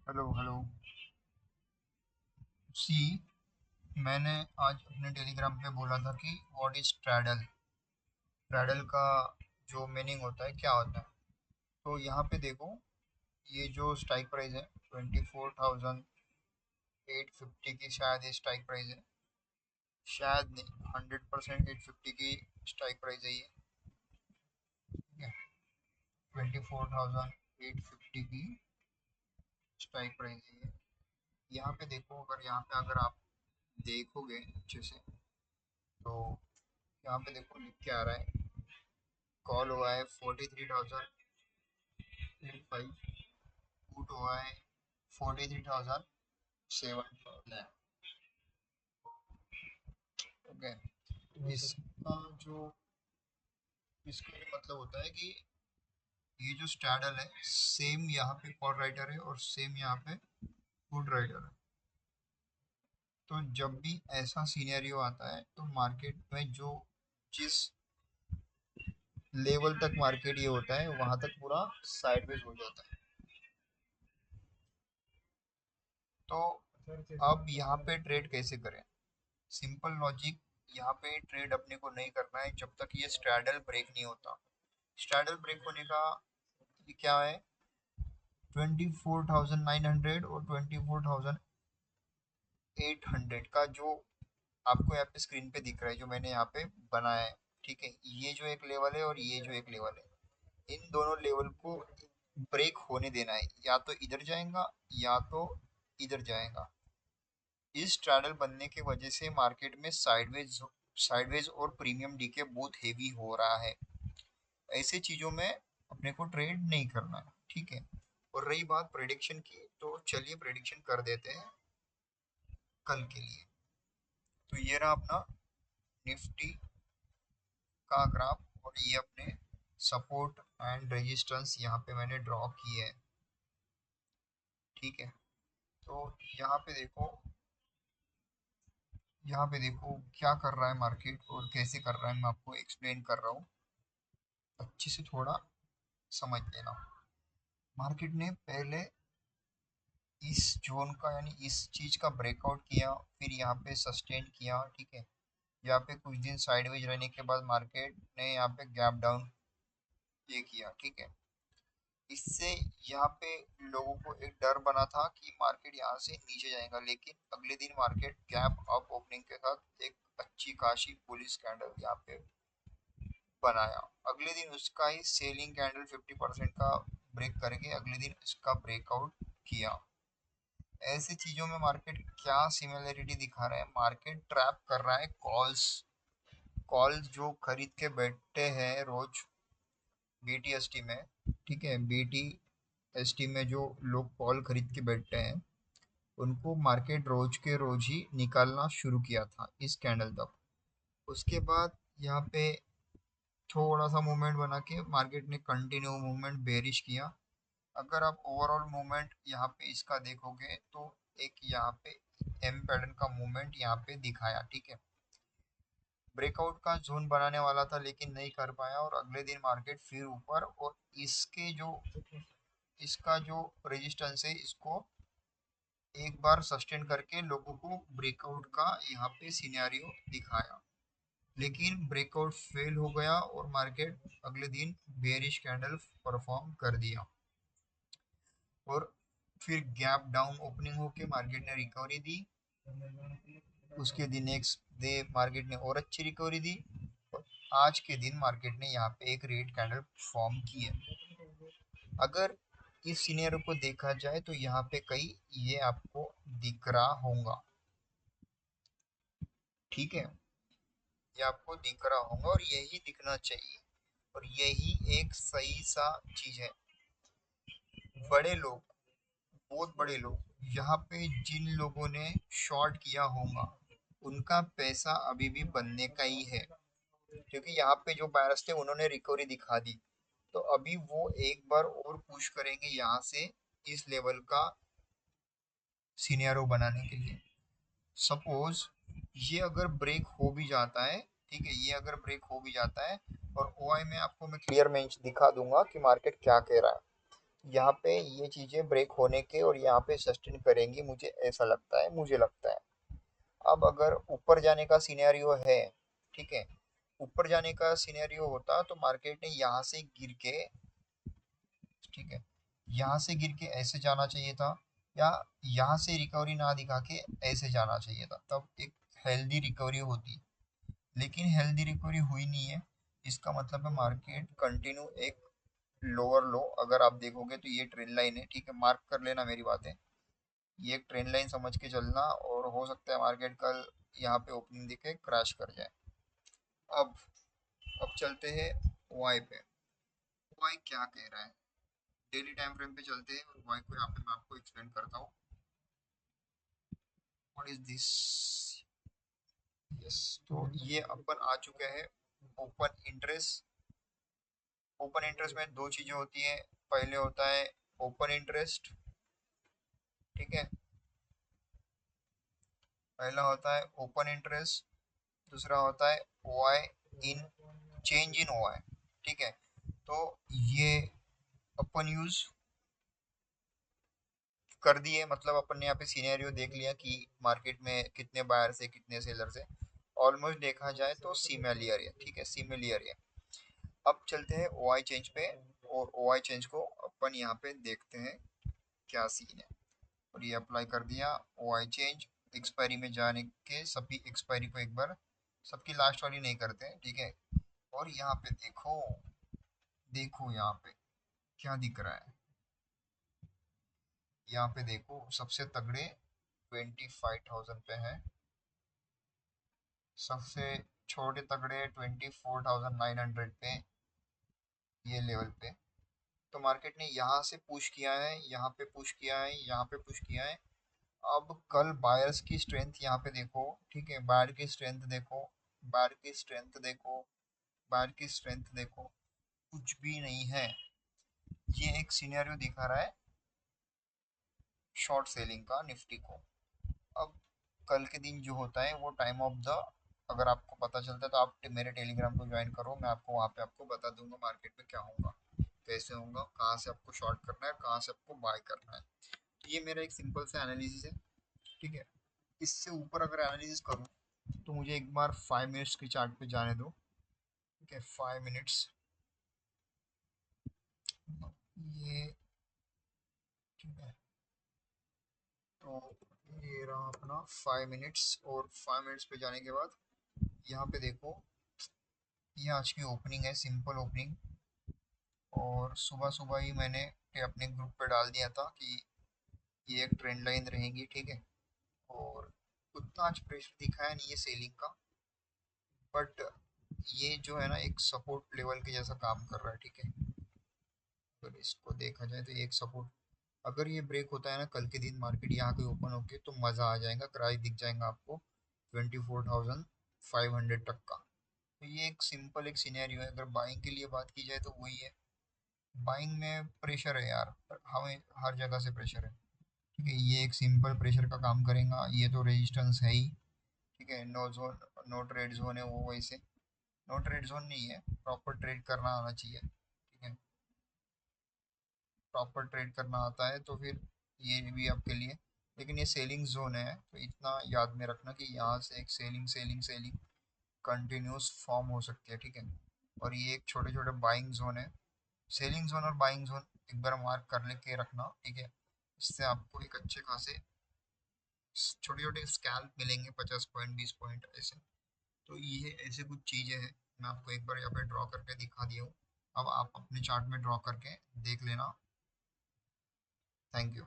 Hello hello. सी, मैंने आज अपने टेलीग्राम पे बोला था कि व्हाट इज ट्रैडल। ट्रैडल का जो मीनिंग होता है क्या होता है। तो यहाँ पे देखो, ये जो स्ट्राइक प्राइस है 24,850 की, शायद ये स्ट्राइक प्राइस है। शायद नहीं, 100% 850 की स्ट्राइक प्राइस है ये। ठीक है, 24,850 की स्ट्राइक प्राइस है ये। यहाँ पे देखो, अगर आप देखोगे अच्छे से, तो यहाँ पे देखो लिख के आ रहा है, कॉल हुआ है 43,085, पुट हुआ है 43,700। ओके, इसका जो इसका ये मतलब होता है कि ये जो स्ट्रैडल है, सेम यहाँ पे कॉल राइटर है और सेम यहाँ पे पुट राइटर है। तो जब भी ऐसा सिनेरियो आता है तो मार्केट में जो जिस लेवल तक मार्केट ये होता है वहां तक पूरा साइडवेज हो जाता है। तो अब यहाँ पे ट्रेड कैसे करें? सिंपल लॉजिक, यहाँ पे ट्रेड अपने को नहीं करना है जब तक ये स्ट्रैडल ब्रेक नहीं होता। स्ट्रैडल ब्रेक होने का ये क्या है, 24,900 और 24,800 का जो आपको यहाँ पे स्क्रीन पे दिख रहा है, जो मैंने यहाँ पे बनाया है। ठीक है, ये जो एक लेवल है और ये जो एक लेवल है, इन दोनों लेवल को ब्रेक होने देना है। या तो इधर जाएगा या तो इधर जाएगा। इस स्ट्रैडल बनने की वजह से मार्केट में साइडवेज और प्रीमियम डीके बहुत हेवी हो रहा है। ऐसे चीजों में अपने को ट्रेड नहीं करना है। ठीक है, और रही बात प्रेडिक्शन की, तो चलिए प्रेडिक्शन कर देते हैं कल के लिए। तो ये रहा अपना निफ्टी का ग्राफ, और ये अपने सपोर्ट एंड रेजिस्टेंस यहाँ पे मैंने ड्रॉ किए है। ठीक है, तो यहाँ पे देखो, यहाँ पे देखो क्या कर रहा है मार्केट और कैसे कर रहा है, मैं आपको एक्सप्लेन कर रहा हूँ। अच्छे से थोड़ा समझ लेना। मार्केट ने पहले इस जोन का, यानी इस चीज का ब्रेकआउट किया, फिर यहाँ पे सस्टेन किया। ठीक है, यहाँ पे कुछ दिन साइडवेज रहने के बाद मार्केट ने यहाँ पे गैप डाउन ये किया। ठीक है, इससे यहाँ पे लोगों को एक डर बना था कि मार्केट यहाँ से नीचे जाएगा, लेकिन अगले दिन मार्केट गैप अप ओपनिंग के साथ एक अच्छी खासी बुलिश कैंडल यहाँ पे बनाया। अगले दिन उसका ही सेलिंग कैंडल 50% का ब्रेक करके अगले दिन इसका ब्रेकआउट किया। ऐसी चीजों में मार्केट क्या सिमिलरिटी दिखा रहा है, मार्केट ट्रैप कर रहा है कॉल्स। कॉल्स जो खरीद के बैठते हैं रोज बीटीएसटी में। ठीक है, बीटीएसटी में जो लोग कॉल खरीद के बैठते हैं, उनको मार्केट रोज के रोज ही निकालना शुरू किया था इस कैंडल तक। उसके बाद यहाँ पे थोड़ा सा मूवमेंट बना के मार्केट ने कंटिन्यू मूवमेंट बेरिश किया। अगर आप ओवरऑल मूवमेंट यहाँ पे इसका देखोगे, तो एक यहाँ पे एम पैटर्न का मूवमेंट यहाँ पे दिखाया। ठीक है, ब्रेकआउट का जोन बनाने वाला था लेकिन नहीं कर पाया, और अगले दिन मार्केट फिर ऊपर, और इसके जो इसका जो रेजिस्टेंस है, इसको एक बार सस्टेन करके लोगों को ब्रेकआउट का यहाँ पे सिनेरियो दिखाया। लेकिन ब्रेकआउट फेल हो गया और मार्केट अगले दिन बेरिश कैंडल परफॉर्म कर दिया, और फिर गैप डाउन ओपनिंग होके मार्केट ने रिकवरी दी। उसके दिन नेक्स्ट डे मार्केट ने और अच्छी रिकवरी दी, और आज के दिन मार्केट ने यहाँ पे एक रेड कैंडल फॉर्म की है। अगर इस सिनेरियो को देखा जाए तो यहाँ पे कहीं ये आपको दिख रहा होगा। ठीक है, ये आपको दिख रहा होगा और यही दिखना चाहिए, और यही एक सही सा चीज है। बड़े लोग, बहुत बड़े लोग, यहाँ पे जिन लोगों ने शॉर्ट किया होगा, उनका पैसा अभी भी बनने का ही है, क्योंकि यहाँ पे जो बायर्स थे उन्होंने रिकवरी दिखा दी। तो अभी वो एक बार और पुश करेंगे यहाँ से इस लेवल का सिनेरियो बनाने के लिए। सपोज ये अगर ब्रेक हो भी जाता है, ठीक है, ये अगर ब्रेक हो भी जाता है, और ओआई में आपको मैं क्लियर मैं दिखा दूंगा कि मार्केट क्या कह रहा है। यहाँ पे ये चीजें ब्रेक होने के और यहाँ पे सस्टेन करेंगी, मुझे ऐसा लगता है, मुझे लगता है। अब अगर ऊपर जाने का सिनेरियो है, ठीक है, ऊपर जाने का सिनेरियो होता तो मार्केट ने यहाँ से गिर के, ठीक है, यहाँ से गिर के ऐसे जाना चाहिए था, या यहाँ से रिकवरी ना दिखा के ऐसे जाना चाहिए था, तब एक हेल्दी रिकवरी होती। लेकिन हेल्दी रिकवरी हुई नहीं है। इसका मतलब है मार्केट कंटिन्यू एक लोअर लो, अगर आप देखोगे तो ये ट्रेंड लाइन है, ठीक है, मार्क कर लेना मेरी बातें। ये एक ट्रेंड लाइन समझ के चलना, और हो सकता है मार्केट कल यहाँ पे ओपनिंग देके क्रैश कर जाए। अब अब चलते हैं वाई पे। वाई क्या कह रहा है, डेली टाइम फ्रेम पे चलते हैं और वाई को यहाँ पे मैं आपको एक्सप्लेन करता हूँ। What is this? यस, तो ये अपन आ चुके हैं ओपन इंटरेस्ट। ओपन इंटरेस्ट में दो चीजें होती है। पहले होता है ओपन इंटरेस्ट, ठीक है, पहला होता है ओपन इंटरेस्ट, दूसरा होता है OI in, change in OI, ठीक है। तो ये अपन यूज कर दिए, मतलब अपन ने यहाँ पे सिनेरियो देख लिया कि मार्केट में कितने बायर से कितने सेलर से, ऑलमोस्ट देखा जाए तो सिमिलर है, ठीक है, सिमिलर है। अब चलते हैं ओआई चेंज पे, और ओआई चेंज को अपन यहाँ पे देखते हैं क्या सीन है। और ये अप्लाई कर दिया ओआई चेंज। एक्सपायरी में जाने के सभी एक्सपायरी को एक बार, सबकी लास्ट वाली नहीं करते हैं, ठीक है। और यहाँ पे देखो, देखो यहाँ पे क्या दिख रहा है, यहाँ पे देखो सबसे तगड़े 25,000 पे है, सबसे छोटे तगड़े 24,900 पे, ये लेवल पे। तो मार्केट ने यहाँ से पुश किया है, यहाँ पे पुश किया है, यहाँ पे पुश किया है। अब कल बायर्स की स्ट्रेंथ यहाँ पे देखो, ठीक है, बायर की स्ट्रेंथ देखो, बायर की स्ट्रेंथ देखो, बायर की स्ट्रेंथ देखो, कुछ भी नहीं है। ये एक सिनेरियो दिखा रहा है शॉर्ट सेलिंग का निफ्टी को। अब कल के दिन जो होता है वो टाइम ऑफ द, अगर आपको पता चलता है तो आप मेरे टेलीग्राम को ज्वाइन करो, मैं आपको वहाँ पे आपको बता दूंगा मार्केट में क्या होगा, कैसे होगा, कहाँ से आपको शॉर्ट करना है, कहाँ से आपको बाय करना है। तो ये मेरा एक सिंपल सा एनालिसिस है, ठीक है। इससे ऊपर अगर एनालिसिस करूँ तो मुझे एक बार 5 मिनट्स की चार्ट पे जाने दो, ठीक है, 5 मिनट्स। ये, ठीक है, तो ये रहा अपना 5 मिनट्स, और 5 मिनट्स पे जाने के बाद यहाँ पे देखो, ये आज की ओपनिंग है, सिंपल ओपनिंग। और सुबह सुबह ही मैंने अपने ग्रुप पे डाल दिया था कि ये एक ट्रेंड लाइन रहेगी, ठीक है। और उतना आज प्रेशर दिखाया नहीं है सेलिंग का, बट ये जो है ना एक सपोर्ट लेवल के जैसा काम कर रहा है, ठीक है। अगर इसको देखा जाए तो ये एक सपोर्ट, अगर ये ब्रेक होता है ना कल के दिन मार्केट यहाँ पे ओपन होके, तो मज़ा आ जाएगा, प्राइस दिख जाएगा आपको 24,500 तक का। तो ये एक सिंपल एक सिनेरियो है। अगर बाइंग के लिए बात की जाए तो वही है, बाइंग में प्रेशर है यार, हमें हर जगह से प्रेशर है, ठीक है। ये एक सिंपल प्रेशर का काम करेगा, ये तो रेजिस्टेंस है ही, ठीक है। No zone, no trade zone है वो, वैसे नो ट्रेड जोन नहीं है, प्रॉपर ट्रेड करना आना चाहिए, ठीक है। प्रॉपर ट्रेड करना आता है तो फिर ये भी आपके लिए, लेकिन ये सेलिंग जोन है, तो इतना याद में रखना कि यहाँ से एक selling selling selling continuous form हो सकती है, ठीक है। और ये एक छोटे छोटे बाइंग जोन है, सेलिंग जोन और बाइंग जोन एक बार मार्क कर लेके रखना, ठीक है। इससे आपको एक अच्छे खासे छोटे छोटे स्कैल्प मिलेंगे, 50 पॉइंट 20 पॉइंट ऐसे। तो ये ऐसे कुछ चीज़ें हैं, मैं आपको एक बार यहाँ पे ड्रॉ करके दिखा दिया हूँ। अब आप अपने चार्ट में ड्रॉ करके देख लेना। Thank you.